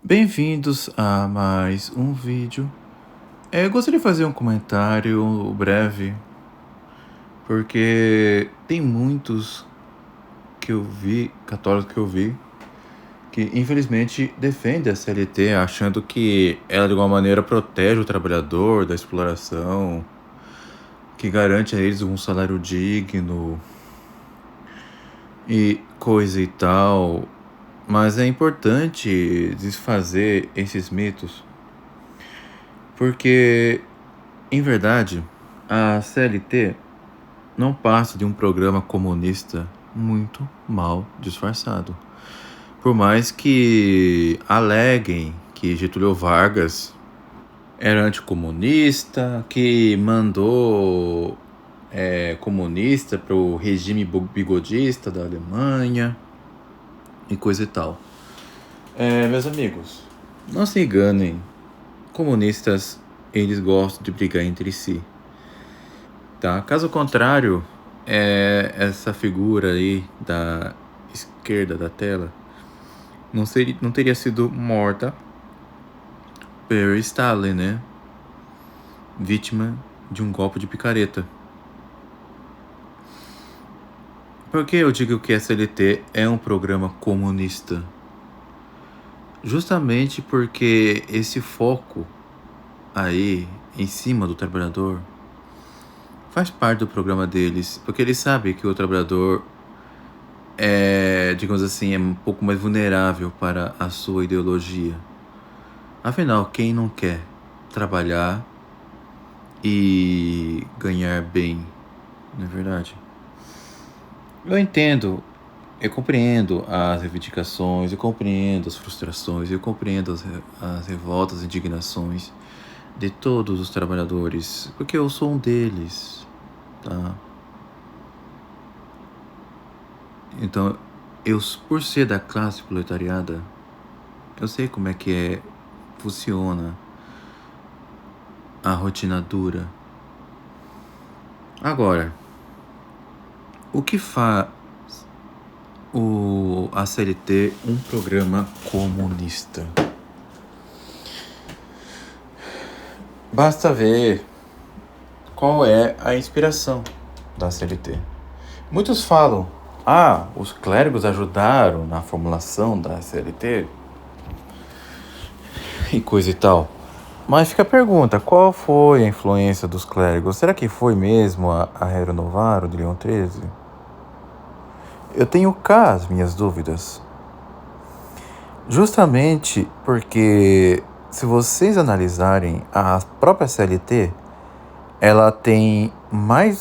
Bem-vindos a mais um vídeo. Eu gostaria de fazer um comentário breve, porque tem muitos católicos que eu vi, que infelizmente defendem a CLT, achando que ela de alguma maneira protege o trabalhador da exploração, que garante a eles um salário digno e coisa e tal. Mas é importante desfazer esses mitos, porque em verdade, a CLT não passa de um programa comunista muito mal disfarçado. Por mais que aleguem que Getúlio Vargas era anticomunista, que mandou comunista para o regime bigodista da Alemanha e coisa e tal. Meus amigos, não se enganem, comunistas eles gostam de brigar entre si. Tá? Caso contrário, essa figura aí da esquerda da tela não teria sido morta por Stalin, né? Vítima de um golpe de picareta. Por que eu digo que a SLT é um programa comunista? Justamente porque esse foco aí em cima do trabalhador faz parte do programa deles, porque eles sabem que o trabalhador digamos assim, é um pouco mais vulnerável para a sua ideologia. Afinal, quem não quer trabalhar e ganhar bem, não é verdade? Eu compreendo as reivindicações, eu compreendo as frustrações, eu compreendo as revoltas, as indignações de todos os trabalhadores, porque eu sou um deles, tá? Então, por ser da classe proletariada, eu sei como é que funciona a rotina dura. Agora, o que faz a CLT um programa comunista? Basta ver qual é a inspiração da CLT. Muitos falam, os clérigos ajudaram na formulação da CLT e coisa e tal. Mas fica a pergunta, qual foi a influência dos clérigos? Será que foi mesmo a Rerum Novarum de Leão XIII? Eu tenho cá as minhas dúvidas. Justamente porque, se vocês analisarem a própria CLT, ela tem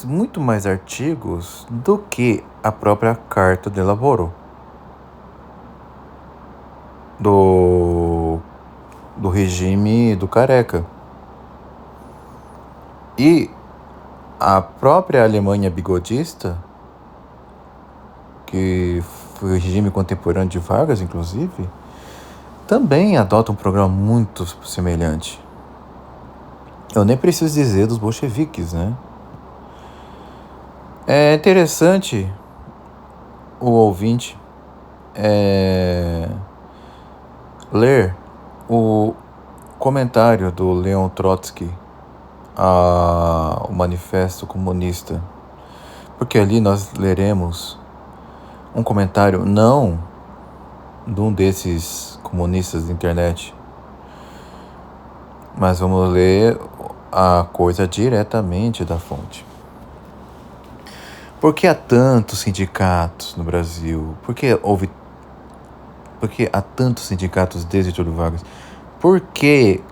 muito mais artigos do que a própria Carta de Laboro do regime do Careca. E a própria Alemanha bigodista, que foi o regime contemporâneo de Vargas, inclusive, também adota um programa muito semelhante. Eu nem preciso dizer dos bolcheviques, né? É interessante o ouvinte ler o comentário do Leon Trotsky ao Manifesto Comunista, porque ali nós leremos um comentário não de um desses comunistas da internet, mas vamos ler a coisa diretamente da fonte. Por que há tantos sindicatos no Brasil? Por que há tantos sindicatos desde Getúlio Vargas? Por que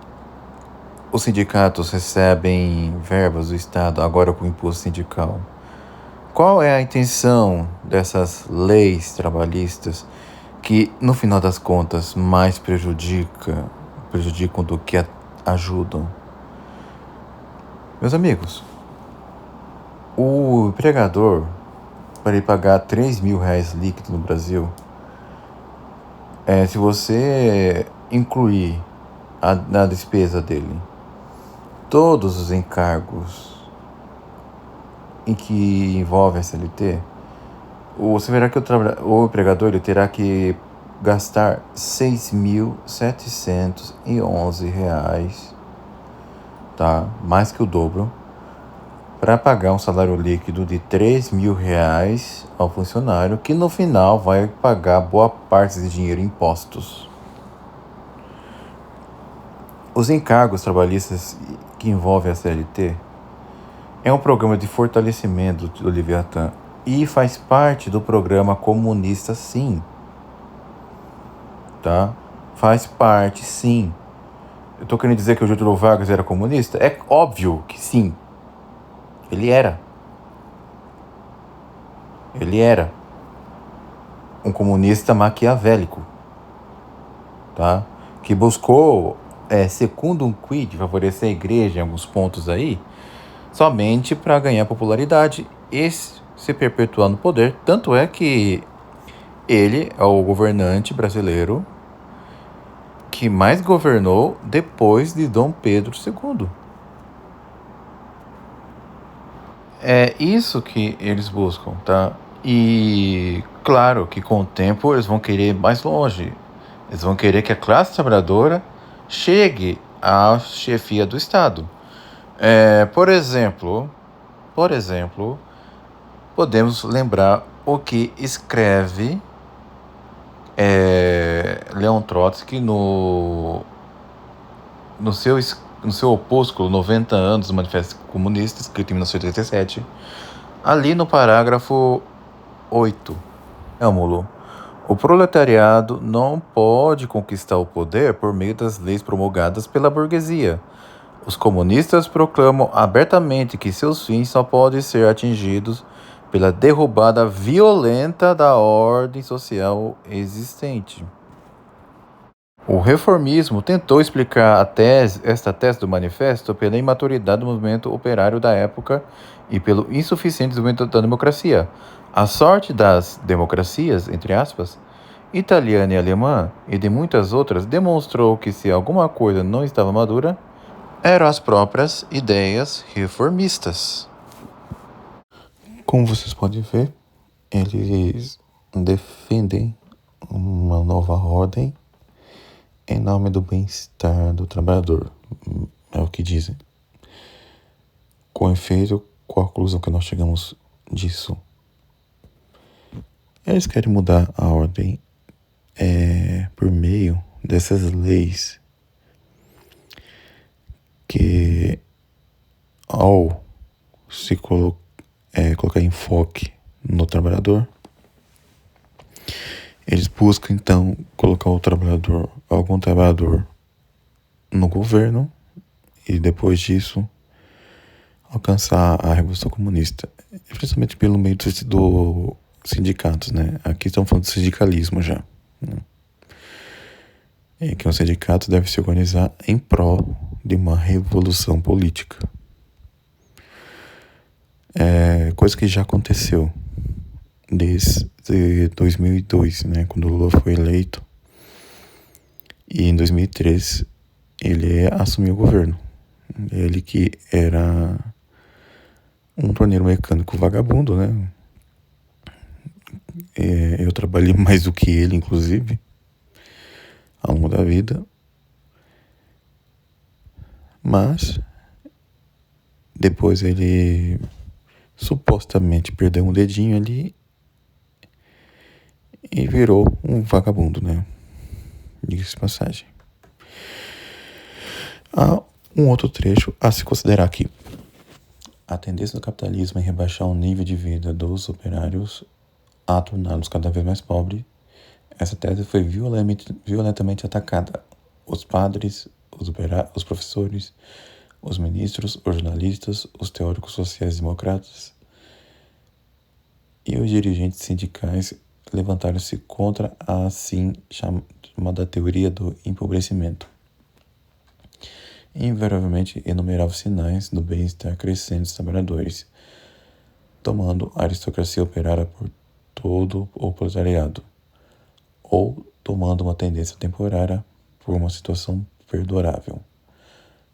os sindicatos recebem verbas do Estado agora com o imposto sindical? Qual é a intenção dessas leis trabalhistas que, no final das contas, mais prejudicam do que ajudam? Meus amigos, o empregador, para ele pagar R$3.000 líquido no Brasil, se você incluir na despesa dele todos os encargos em que envolvem a CLT, você verá que o empregador ele terá que gastar R$ 6.711, tá? Mais que o dobro, para pagar um salário líquido de R$ 3.000 ao funcionário, que no final vai pagar boa parte desse dinheiro em impostos. Os encargos trabalhistas que envolvem a CLT é um programa de fortalecimento do Leviatã e faz parte do programa comunista, sim. Tá? Faz parte, sim. Eu tô querendo dizer que o Getúlio Vargas era comunista? É óbvio que sim. Ele era. Ele era um comunista maquiavélico, tá? Que buscou, secundum quid, favorecer a igreja em alguns pontos aí, somente para ganhar popularidade e se perpetuar no poder. Tanto é que ele é o governante brasileiro que mais governou depois de Dom Pedro II. É isso que eles buscam, tá? E claro que com o tempo eles vão querer ir mais longe. Eles vão querer que a classe trabalhadora chegue à chefia do Estado. Por exemplo, podemos lembrar o que escreve Leon Trotsky no seu opúsculo 90 anos do Manifesto Comunista, escrito em 1987, ali no parágrafo 8. Rômulo, o proletariado não pode conquistar o poder por meio das leis promulgadas pela burguesia. Os comunistas proclamam abertamente que seus fins só podem ser atingidos pela derrubada violenta da ordem social existente. O reformismo tentou explicar esta tese do manifesto pela imaturidade do movimento operário da época e pelo insuficiente desenvolvimento da democracia. A sorte das democracias, entre aspas, italiana e alemã, e de muitas outras, demonstrou que se alguma coisa não estava madura, eram as próprias ideias reformistas. Como vocês podem ver, eles defendem uma nova ordem em nome do bem-estar do trabalhador, é o que dizem. Com efeito, qual a conclusão que nós chegamos disso? Eles querem mudar a ordem por meio dessas leis que, ao se colocar enfoque no trabalhador, eles buscam então colocar algum trabalhador no governo e depois disso alcançar a Revolução Comunista, principalmente pelo meio do sindicatos, né? Aqui estamos falando de sindicalismo já, né? É que um sindicato deve se organizar em prol de uma revolução política. Coisa que já aconteceu desde 2002, né? Quando o Lula foi eleito. E em 2003 ele assumiu o governo. Ele que era um torneiro mecânico vagabundo, né? Eu trabalhei mais do que ele, inclusive, ao longo da vida. Mas depois ele supostamente perdeu um dedinho ali e virou um vagabundo, né? Diga-se de passagem. Há um outro trecho a se considerar aqui. A tendência do capitalismo em rebaixar o nível de vida dos operários a torná-los cada vez mais pobres, essa tese foi violentamente atacada. Os padres, os professores, os ministros, os jornalistas, os teóricos sociais democratas e os dirigentes sindicais levantaram-se contra a assim chamada teoria do empobrecimento. Invariavelmente enumerava os sinais do bem-estar crescente dos trabalhadores, tomando a aristocracia operária por todo o proletariado, ou tomando uma tendência temporária por uma situação perdurável.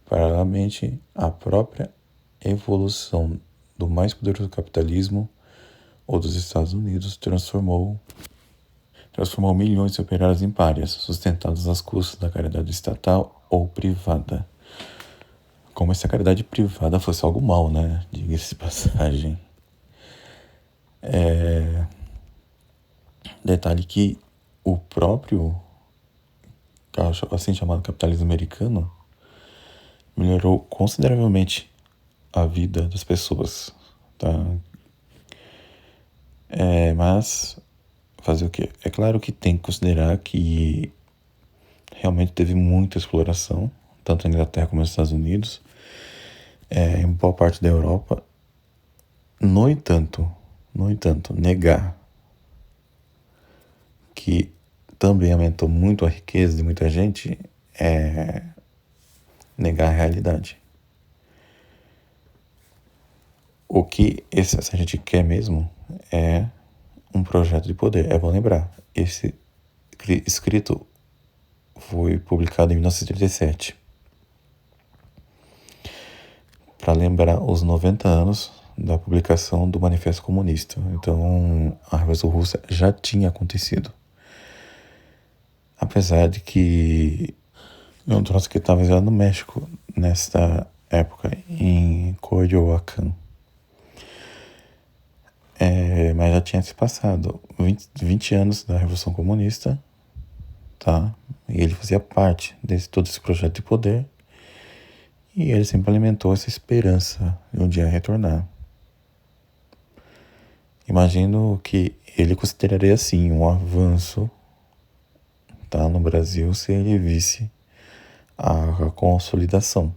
Paralelamente, a própria evolução do mais poderoso capitalismo ou dos Estados Unidos transformou transformou milhões de operários em párias, sustentados às custas da caridade estatal ou privada. Como se a caridade privada fosse algo mal, né? Diga-se de passagem. Detalhe que o próprio, assim chamado capitalismo americano, melhorou consideravelmente a vida das pessoas, tá? Mas fazer o quê? É claro que tem que considerar que realmente teve muita exploração, tanto na Inglaterra como nos Estados Unidos, em boa parte da Europa. No entanto, negar que também aumentou muito a riqueza de muita gente é negar a realidade. O que essa gente quer mesmo é um projeto de poder. É bom lembrar, esse escrito foi publicado em 1937 para lembrar os 90 anos da publicação do Manifesto Comunista. Então, a Revolução Russa já tinha acontecido. Apesar de que o Trotsky estava já no México nesta época, em Coyoacán. Mas já tinha se passado 20 anos da Revolução Comunista, tá? E ele fazia parte de todo esse projeto de poder. E ele sempre alimentou essa esperança de um dia retornar. Imagino que ele consideraria, assim, um avanço, tá, no Brasil se ele visse a consolidação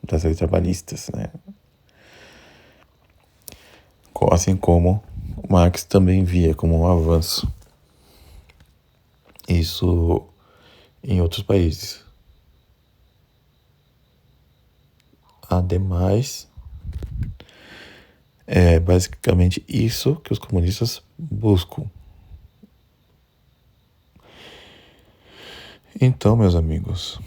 das leis trabalhistas, né? Assim como Marx também via como um avanço isso em outros países. Ademais, é basicamente isso que os comunistas buscam. Então, meus amigos,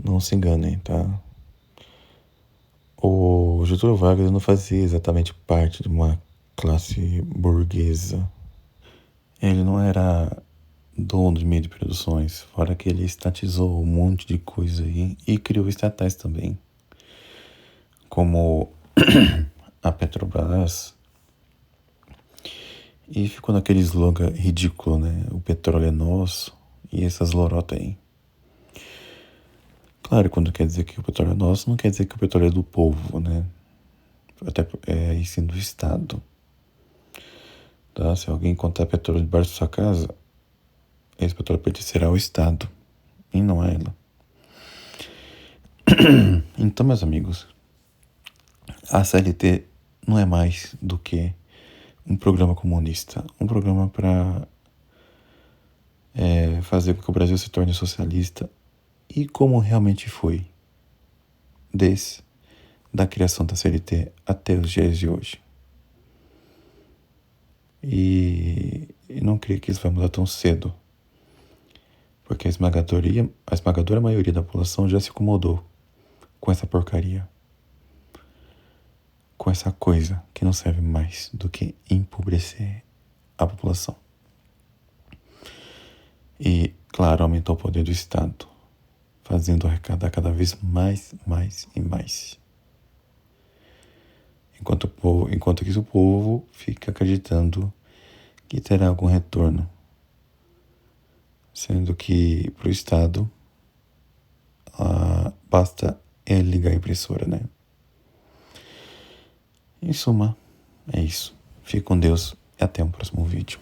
não se enganem, tá? O Getúlio Vargas não fazia exatamente parte de uma classe burguesa. Ele não era dono de meio de produções, fora que ele estatizou um monte de coisa aí e criou estatais também, como a Petrobras, e ficou naquele slogan ridículo, né? O petróleo é nosso e essas lorotas aí. Claro, quando quer dizer que o petróleo é nosso, não quer dizer que o petróleo é do povo, né? Até e sim do Estado. Tá? Se alguém encontrar petróleo debaixo da sua casa, esse petróleo pertencerá ao Estado e não a ela. Então, meus amigos, a CLT não é mais do que um programa comunista, um programa para fazer com que o Brasil se torne socialista, e como realmente foi desde da criação da CLT até os dias de hoje. E não creio que isso vai mudar tão cedo, porque a esmagadora maioria da população já se acomodou com essa porcaria, com essa coisa que não serve mais do que empobrecer a população. E, claro, aumentou o poder do Estado, fazendo arrecadar cada vez mais e mais. Enquanto que o povo fica acreditando que terá algum retorno, sendo que para o Estado basta ele ligar a impressora, né? Em suma, é isso. Fique com Deus e até o próximo vídeo.